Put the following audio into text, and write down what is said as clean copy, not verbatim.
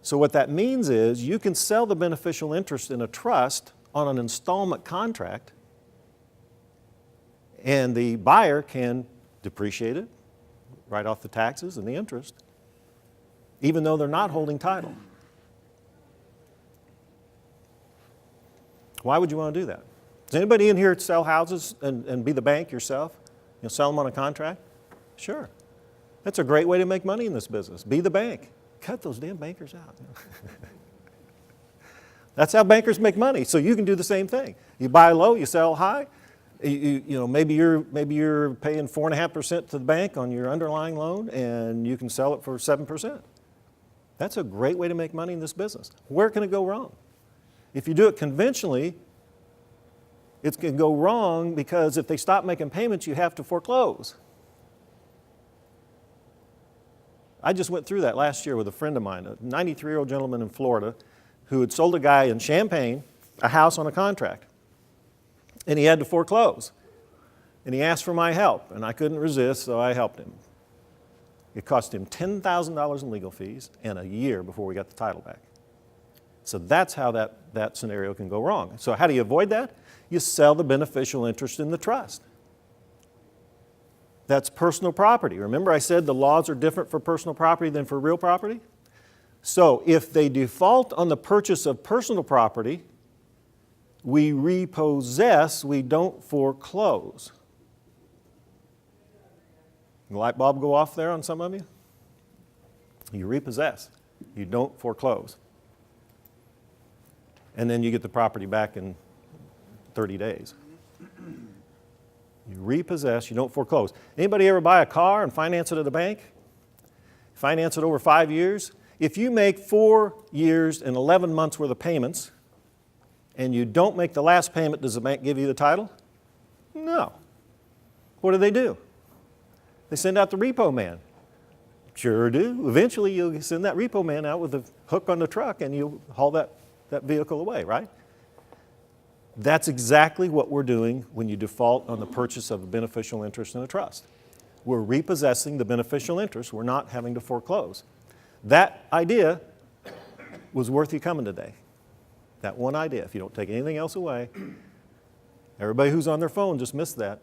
So what that means is you can sell the beneficial interest in a trust on an installment contract, and the buyer can depreciate it, write off the taxes and the interest, even though they're not holding title. Why would you want to do that? Does anybody in here sell houses and be the bank yourself? You'll sell them on a contract? Sure. That's a great way to make money in this business. Be the bank. Cut those damn bankers out. That's how bankers make money. So you can do the same thing. You buy low, you sell high. Maybe you're paying 4.5% to the bank on your underlying loan, and you can sell it for 7%. That's a great way to make money in this business. Where can it go wrong? If you do it conventionally, it can go wrong because if they stop making payments, you have to foreclose. I just went through that last year with a friend of mine, a 93-year-old gentleman in Florida who had sold a guy in Champaign a house on a contract. And he had to foreclose. And he asked for my help, and I couldn't resist, so I helped him. It cost him $10,000 in legal fees and a year before we got the title back. So that's how that scenario can go wrong. So how do you avoid that? You sell the beneficial interest in the trust. That's personal property. Remember I said the laws are different for personal property than for real property? So if they default on the purchase of personal property, we repossess, we don't foreclose. The light bulb go off there on some of you? You repossess, you don't foreclose. And then you get the property back in 30 days. You repossess, you don't foreclose. Anybody ever buy a car and finance it at a bank? Finance it over 5 years? If you make 4 years and 11 months worth of payments and you don't make the last payment, does the bank give you the title? No. What do? They send out the repo man. Sure do. Eventually you'll send that repo man out with a hook on the truck and you'll haul that vehicle away, right? That's exactly what we're doing when you default on the purchase of a beneficial interest in a trust. We're repossessing the beneficial interest. We're not having to foreclose. That idea was worth you coming today. That one idea. If you don't take anything else away, everybody who's on their phone just missed that.